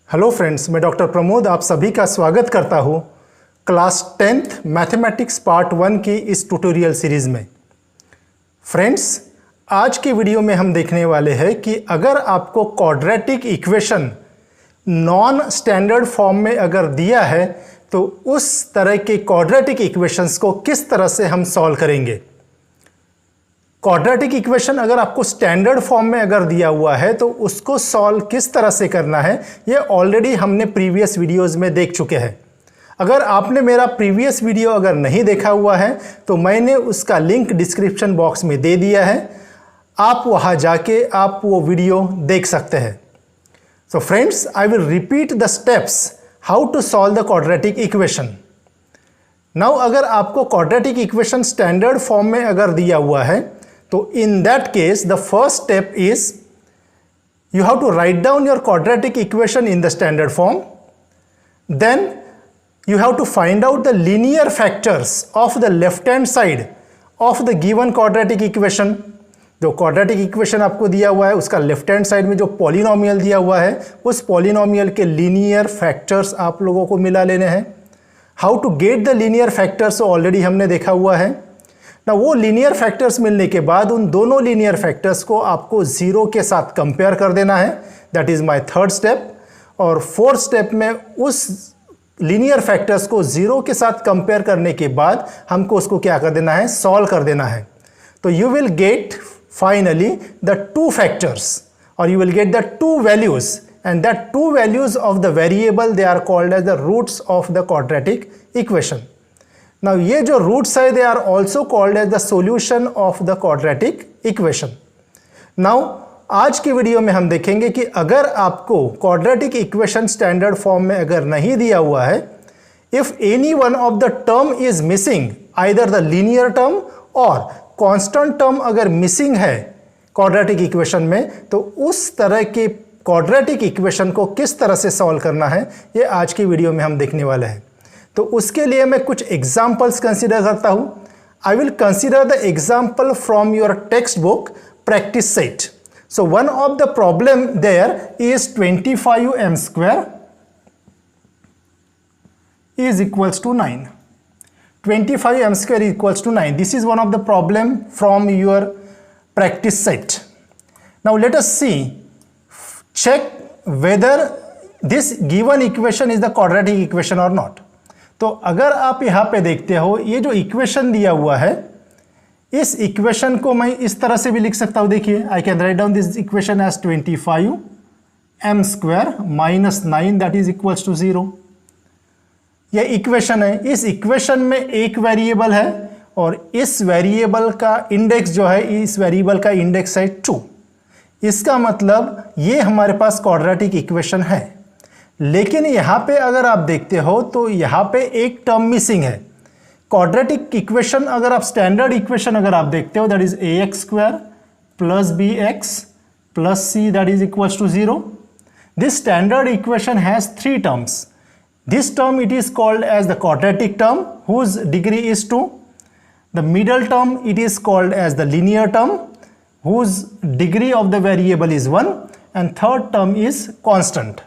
Hello friends, मैं doctor Pramod आप सभी का स्वागत करता हूँ क्लास 10th मैथमेटिक्स पार्ट 1 की इस ट्यूटोरियल सीरीज़ में। फ्रेंड्स, आज की वीडियो में हम देखने वाले हैं कि अगर आपको quadratic equation non standard form में अगर दिया है तो उस तरह के क्वाड्रेटिक इक्वेशंस को किस तरह से हम सॉल्व करेंगे। क्वाड्रेटिक इक्वेशन अगर आपको स्टैंडर्ड फॉर्म में अगर दिया हुआ है तो उसको सॉल्व किस तरह से करना है ये ऑलरेडी हमने प्रीवियस वीडियोस में देख चुके हैं। अगर आपने मेरा प्रीवियस वीडियो अगर नहीं देखा हुआ है तो मैंने उसका लिंक डिस्क्रिप्शन बॉक्स में दे दिया है, आप वहां जाके आप वो वीडियो देख सकते हैं। So friends, I will repeat the steps how to solve the quadratic equation. Now अगर आपको क्वाड्रेटिक इक्वेशन स्टैंडर्ड फॉर्म में अगर दिया हुआ है तो in that case the first step is you have to write down your quadratic equation in the standard form. Then you have to find out the linear factors of the left hand side of the given quadratic equation. जो quadratic equation आपको दिया हुआ है उसका left hand side में जो polynomial दिया हुआ है उस पॉलिनोमियल के लीनियर फैक्टर्स आप लोगों को मिला लेने हैं। How to get the linear factors already हमने देखा हुआ है ना। वो लीनियर फैक्टर्स मिलने के बाद उन दोनों लीनियर फैक्टर्स को आपको जीरो के साथ कंपेयर कर देना है। That is my third step. और फोर्थ स्टेप में उस लीनियर फैक्टर्स को जीरो के साथ कंपेयर करने के बाद हमको उसको क्या कर देना है, सॉल्व कर देना है। तो you will get finally the two factors और you will get the two values and that two values of the variable they are called as the roots of the quadratic equation. Now ये जो roots है they are also called as the solution of the quadratic equation. Now आज की video में हम देखेंगे कि अगर आपको quadratic equation standard फॉर्म में अगर नहीं दिया हुआ है, if any one of the term is missing, either the linear term और constant term अगर missing है quadratic equation में, तो उस तरह के quadratic equation को किस तरह से सॉल्व करना है ये आज की वीडियो में हम देखने वाले हैं। तो उसके लिए मैं कुछ एग्जाम्पल्स कंसीडर करता हूं। I will consider the example from your textbook practice set. So one of the problem there is 25m square is equals to 9. 25m square is equals to 9. This is one of the problem from your practice set. Now let us see, check whether this given equation is the quadratic equation or not. तो अगर आप यहाँ पे देखते हो ये जो equation दिया हुआ है इस इक्वेशन को मैं इस तरह से भी लिख सकता हूँ। देखिए, I can write down this equation as 25m square minus 9 that is equals to 0। यह इक्वेशन है। इस इक्वेशन में एक वेरिएबल है और इस वेरिएबल का इंडेक्स जो है, इस वेरिएबल का इंडेक्स है 2। इसका मतलब ये हमारे पास क्वाड्रेटिक इक्वेशन है। लेकिन यहाँ पे अगर आप देखते हो तो यहाँ पे एक टर्म मिसिंग है। क्वाड्रेटिक इक्वेशन अगर आप स्टैंडर्ड इक्वेशन अगर आप देखते हो that is ax square plus bx plus c that is equals to 0। This standard equation has 3 terms. This term it is called as the quadratic term whose degree is 2। The middle term it is called as the linear term whose degree of the variable is 1 and third term is constant.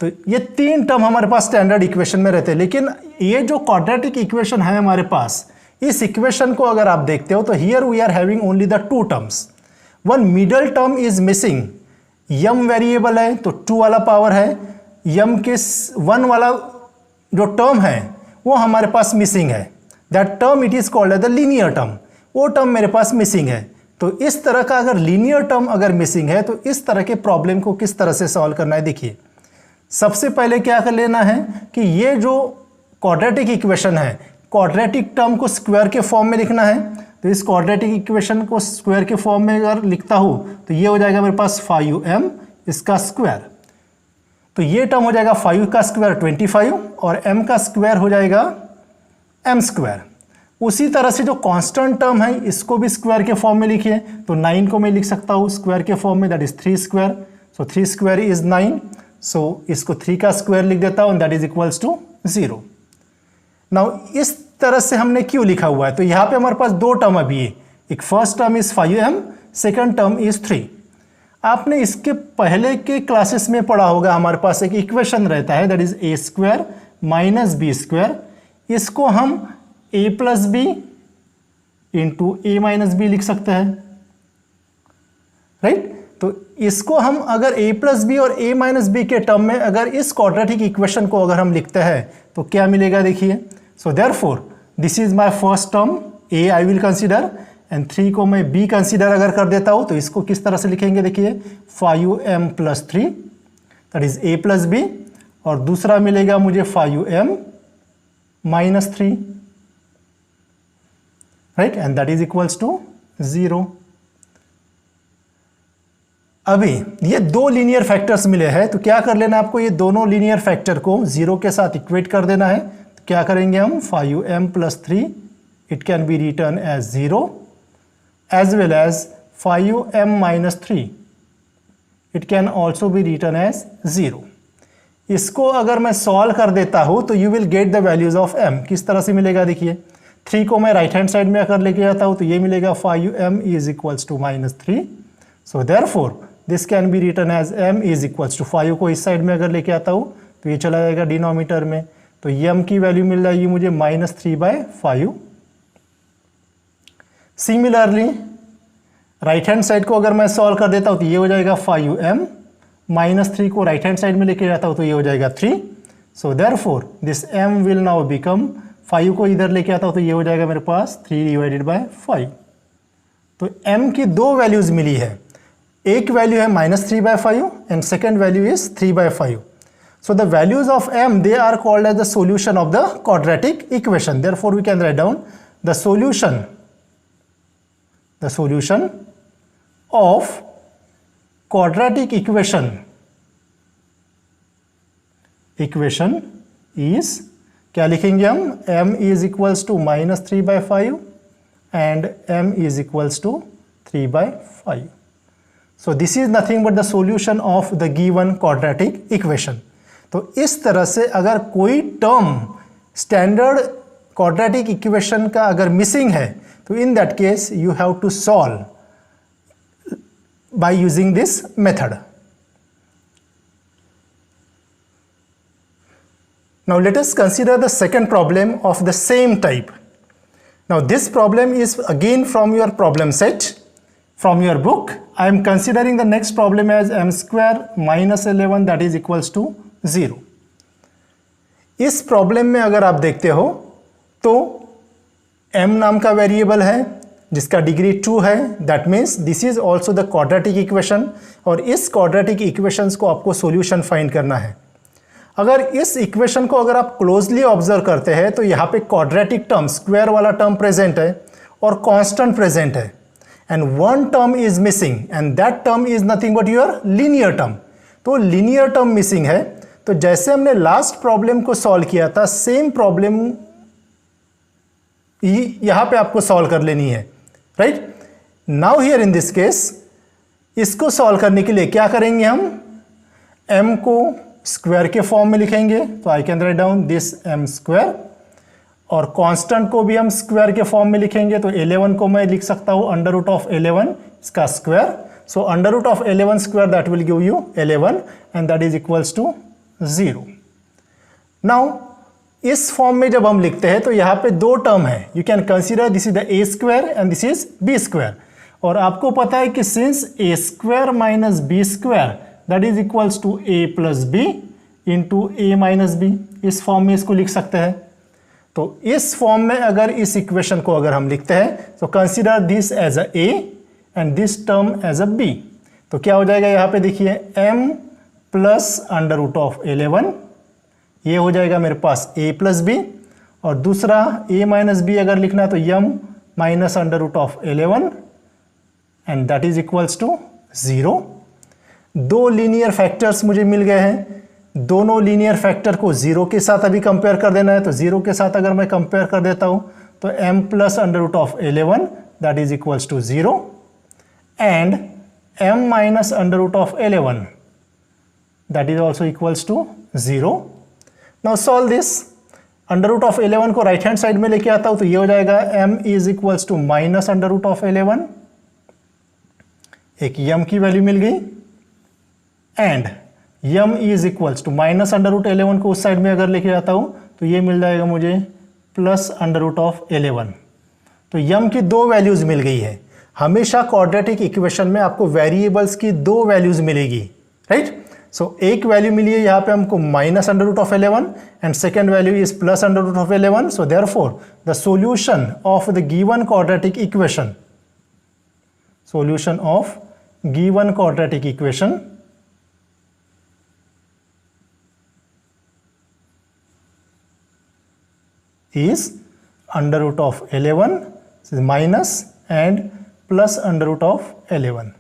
तो ये 3 term हमारे पास standard equation में रहते हैं। लेकिन ये जो quadratic equation है हमारे पास, इस इक्वेशन को अगर आप देखते हो तो here we are having only the 2 terms. One middle term is missing. M variable है तो 2 वाला पावर है। यम के 1 वाला जो टर्म है वो हमारे पास मिसिंग है। That term it is called as the linear term. वो टर्म मेरे पास मिसिंग है। तो इस तरह का अगर लीनियर टर्म अगर मिसिंग है तो इस तरह के प्रॉब्लम को किस तरह से सॉल्व करना है। देखिए, सबसे पहले क्या कर लेना है कि ये जो क्वाड्रेटिक इक्वेशन है, क्वाड्रेटिक टर्म को स्क्वायर के फॉर्म में लिखना है। तो इस क्वाड्रेटिक इक्वेशन को स्क्वायर के फॉर्म में अगर लिखता हूं तो ये हो जाएगा मेरे पास 5m इसका स्क्वायर। तो ये टर्म हो जाएगा 5 का स्क्वायर 25 और m का स्क्वायर हो जाएगा m स्क्वायर। उसी तरह से जो कांस्टेंट टर्म है इसको भी स्क्वायर के फॉर्म में लिखिए। तो 9 को मैं लिख सकता हूँ स्क्वायर के फॉर्म में, that is 3 square. So 3 square is 9। So इसको 3 का स्क्वायर लिख देता हूं, that is equals to 0। Now इस तरह से हमने क्यों लिखा हुआ है, तो यहां पे हमारे पास 2 टर्म अभी है। एक first term is 5m, second term is 3। आपने इसके पहले के क्लासेस में पढ़ा होगा, हमारे पास एक इक्वेशन रहता है that is A square minus B square. इसको हम A plus B into A minus B लिख सकते हैं, राइट। तो इसको हम अगर a प्लस बी और a माइनस बी के टर्म में अगर इस क्वाड्रेटिक इक्वेशन को अगर हम लिखते हैं तो क्या मिलेगा, देखिए। सो therefore this is my first term a I will consider and 3 को मैं b कंसीडर अगर कर देता हूं तो इसको किस तरह से लिखेंगे, देखिए 5m plus 3 that is a plus B, और दूसरा मिलेगा मुझे 5m minus 3, right, and that is equals to 0। अभी ये दो लीनियर फैक्टर्स मिले हैं, तो क्या कर लेना आपको, ये दोनों लीनियर फैक्टर को 0 के साथ इक्वेट कर देना है। तो क्या करेंगे हम, 5m plus 3 it can be written as 0 as well as 5m minus 3 it can also be written as 0। इसको अगर मैं सॉल्व कर देता हूं तो you will get the values of m। किस तरह से मिलेगा, देखिए 3 को मैं राइट हैंड साइड में अगर लेके आता हूं तो ये मिलेगा 5m is equals to minus 3। So therefore this can be written as m is equals to 5 को इस साइड में अगर लेके आता हूँ तो ये चला जाएगा डिनोमीटर में, तो m की वैल्यू मिल जाएगी मुझे -3/5। सिमिलरली राइट हैंड साइड को अगर मैं सॉल्व कर देता हूँ तो ये हो जाएगा 5m, -3 को राइट हैंड साइड में लेके जाता हूँ तो ये हो जाएगा 3। So therefore this m will now become, 5 को इधर लेके आता हूँ तो ये हो जाएगा मेरे पास 3/5। तो m की दो वैल्यूज मिली है, एक वैल्यू है -3/5 and second value is 3/5। So the values of m they are called as the solution of the quadratic equation. Therefore we can write down the solution of quadratic equation is, क्या लिखेंगे हम, m is equals to -3/5 and m is equals to 3/5। So this is nothing but the solution of the given quadratic equation। तो इस तरह से अगर कोई term standard quadratic equation का अगर मिसिंग है तो in that case you have to solve by using this method. Now let us consider the second problem of the same type. Now this problem is again from your problem set, from your book. I am considering the next problem as m square minus 11 that is equals to 0. इस problem में अगर आप देखते हो तो m नाम का variable है जिसका डिग्री 2 है, that means this is also the quadratic equation, और इस क्वाड्रेटिक इक्वेशंस को आपको सॉल्यूशन फाइंड करना है। अगर इस इक्वेशन को अगर आप क्लोजली ऑब्जर्व करते हैं तो यहाँ पे क्वाड्रेटिक टर्म, स्क्वायर वाला टर्म प्रेजेंट है और कांस्टेंट प्रेजेंट है, and one term is missing and that term is nothing but your linear term. तो लीनियर टर्म मिसिंग है, तो जैसे हमने लास्ट प्रॉब्लम को सॉल्व किया था सेम प्रॉब्लम यहां पे आपको सॉल्व कर लेनी है, right. Now here in this case इसको सॉल्व करने के लिए क्या करेंगे, हम m को स्क्वायर के फॉर्म में लिखेंगे, तो आई can write down this m square, और कांस्टेंट को भी हम स्क्वायर के फॉर्म में लिखेंगे, तो 11 को मैं लिख सकता हूं अंडर रूट ऑफ 11 इसका square, so under root of 11 square that will give you 11 and that is equals to 0। Now इस फॉर्म में जब हम लिखते हैं तो यहाँ पे दो टर्म है, you can consider this is the a square and this is b square, और आपको पता है कि since a square minus b square that is equals to a plus B into a minus B, इस form में इसको लिख सकते हैं। तो इस फॉर्म में अगर इस इक्वेशन को अगर हम लिखते हैं तो consider this as a a and this term as a b, तो क्या हो जाएगा यहाँ पे देखिए m plus under root of 11, ये हो जाएगा मेरे पास a प्लस बी, और दूसरा a माइनस बी अगर लिखना है तो m minus under root of 11 and that is equals to 0। दो लीनियर फैक्टर्स मुझे मिल गए हैं, दोनों लीनियर फैक्टर को 0 के साथ अभी कंपेयर कर देना है, तो 0 के साथ अगर मैं कंपेयर कर देता हूं तो m plus under root of 11 that is equals to 0 and m minus under root of 11 that is also equals to 0. Now solve this. Under root of 11 को राइट हैंड साइड में लेके आता हूं तो ये हो जाएगा m is equals to minus under root of 11, एक m की वैल्यू मिल गई, and M is equals to minus under root 11 को उस साइड में अगर लेके आता हूँ तो ये मिल जाएगा मुझे प्लस अंडर रूट ऑफ 11। तो यम की दो वैल्यूज़ मिल गई है। हमेशा क्वाड्रेटिक इक्वेशन में आपको वेरिएबल्स की दो वैल्यूज़ मिलेगी, राइट। सो एक वैल्यू मिली है यहाँ पे हमको minus under root of 11 and second value is plus under root of 11। So therefore the solution of the given quadratic equation, solution of given quadratic equation is under root of 11 minus and plus under root of 11.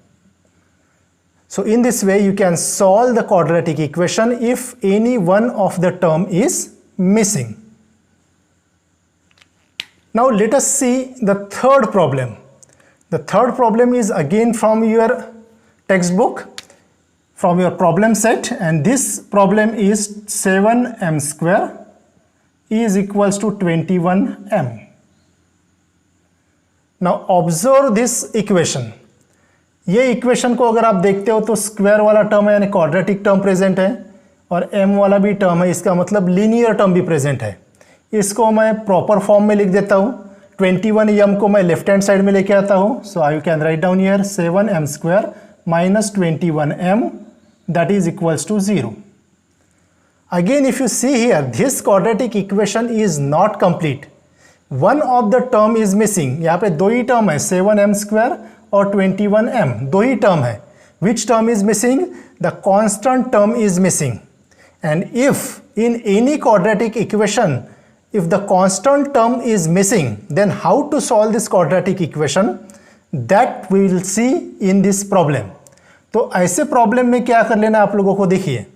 So in this way you can solve the quadratic equation if any one of the term is missing. Now let us see the third problem. The third problem is again from your textbook, from your problem set, and this problem is 7m square is equals to 21m. Now observe this equation. ये equation को अगर आप देखते हो तो square वाला term है यानी क्वाड्रेटिक टर्म प्रेजेंट है और m वाला भी टर्म है, इसका मतलब लीनियर टर्म भी प्रेजेंट है। इसको मैं प्रॉपर फॉर्म में लिख देता हूँ। 21m को मैं लेफ्ट हैंड साइड में लेके आता हूँ। So I can write down here 7m square minus 21m that is equals to 0। Again if you see here this quadratic equation is not complete, one of the term is missing. यहाँ पे दो ही term है, 7m square और 21m, दो ही term है। Which term is missing? The constant term is missing. And if in any quadratic equation if the constant term is missing, then how to solve this quadratic equation, that we will see in this problem. तो ऐसे problem में क्या कर लेना आप लोगों को, देखिए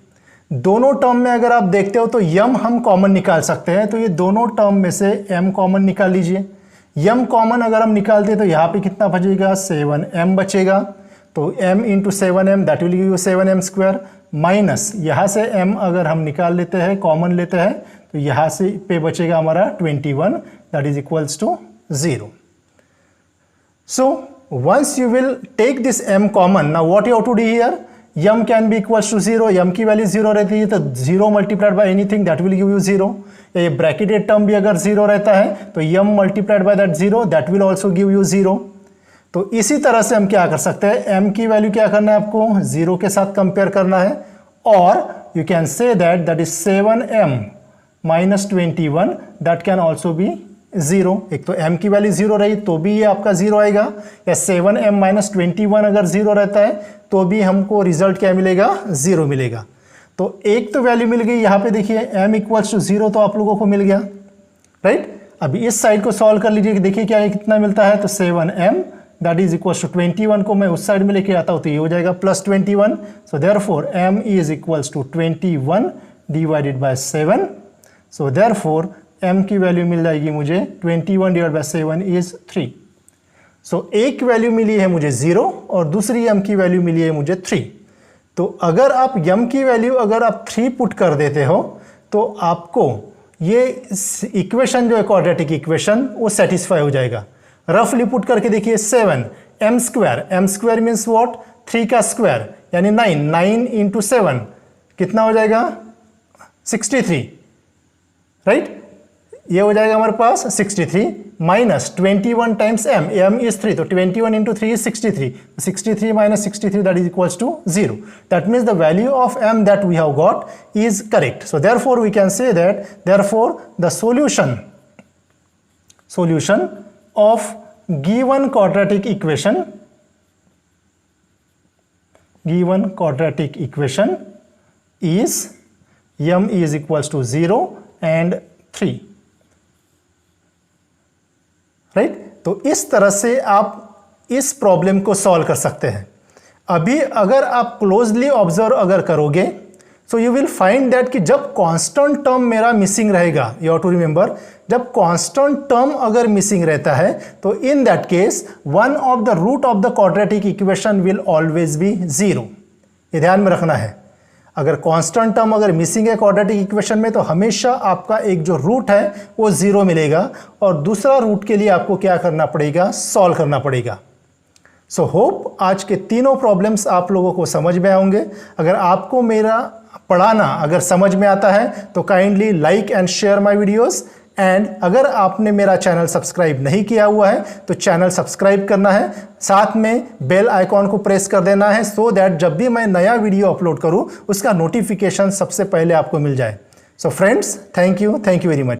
दोनों टर्म में अगर आप देखते हो तो यम हम कॉमन निकाल सकते हैं। तो ये दोनों टर्म में से m कॉमन निकाल लीजिए। यम कॉमन अगर हम निकालते हैं तो यहाँ पे कितना बचेगा, 7m बचेगा। तो m into 7m that will give you 7m square minus यहाँ से m अगर हम निकाल लेते हैं, कॉमन लेते हैं, तो यहाँ से पे बचेगा हमारा 21 that is equals to 0। So once you will take this m common, now what you have to do here, m can be equals to 0। m की वैल्यू 0 रहती है तो 0 multiplied by anything that will give you 0। ये bracketed term भी अगर 0 रहता है तो m multiplied by that 0 that will also give you 0। तो इसी तरह से हम क्या कर सकते हैं, m की वैल्यू क्या करना है आपको, 0 के साथ कंपेयर करना है और you can say that that is 7m minus 21 that can also B 0। एक तो m की वैल्यू 0 रही तो भी ये आपका 0 आएगा, या 7m माइनस 21 अगर 0 रहता है तो भी हमको रिजल्ट क्या मिलेगा, 0 मिलेगा। तो एक तो वैल्यू मिल गई यहाँ पे, देखिए m इक्वल्स टू 0 तो आप लोगों को मिल गया, राइट। अभी इस साइड को सॉल्व कर लीजिए, देखिए क्या है, कितना मिलता है, तो 7m that is equals to 21 को मैं उस साइड में लेके आता हूँ तो ये हो जाएगा plus 21। So therefore m is equals to 21 divided by 7। So therefore m की वैल्यू मिल जाएगी मुझे 21 डिवाइड बाय 7 इज 3। सो एक वैल्यू मिली है मुझे 0 और दूसरी m की वैल्यू मिली है मुझे 3। तो अगर आप m की वैल्यू अगर आप 3 पुट कर देते हो तो आपको ये इक्वेशन जो है क्वाड्रेटिक इक्वेशन वो सेटिस्फाई हो जाएगा। रफली पुट करके देखिए 7m स्क्वायर मीन्स व्हाट, 3 का स्क्वायर यानी 9 इंटू 7 कितना हो जाएगा, 63, राइट। ये हो जाएगा हमारे पास 63 माइनस 21 टाइम्स m इज 3, तो 21 into 3 is 63, 63 minus 63 that is equals to 0। That means the value of m that we have got is correct. So therefore we can say that therefore the solution of given quadratic equation is m is equals to 0 and 3, right. तो इस तरह से आप इस problem को solve कर सकते हैं। अभी अगर आप क्लोजली ऑब्जर्व अगर करोगे so you will find that कि जब कांस्टेंट टर्म मेरा मिसिंग रहेगा, यू हैव टू रिमेंबर, जब कांस्टेंट टर्म अगर मिसिंग रहता है तो in that case one of the root of the quadratic equation will always be 0। ये ध्यान में रखना है, अगर कांस्टेंट टर्म अगर मिसिंग है क्वाड्रेटिक इक्वेशन में तो हमेशा आपका एक जो रूट है वो 0 मिलेगा और दूसरा रूट के लिए आपको क्या करना पड़ेगा, सॉल्व करना पड़ेगा। सो होप आज के तीनों प्रॉब्लम्स आप लोगों को समझ में आएंगे। अगर आपको मेरा पढ़ाना अगर समझ में आता है तो kindly like and share my videos. And अगर आपने मेरा चैनल सब्सक्राइब नहीं किया हुआ है तो चैनल सब्सक्राइब करना है, साथ में बेल आइकॉन को प्रेस कर देना है सो दैट जब भी मैं नया वीडियो अपलोड करूं उसका नोटिफिकेशन सबसे पहले आपको मिल जाए। So friends, thank you very much.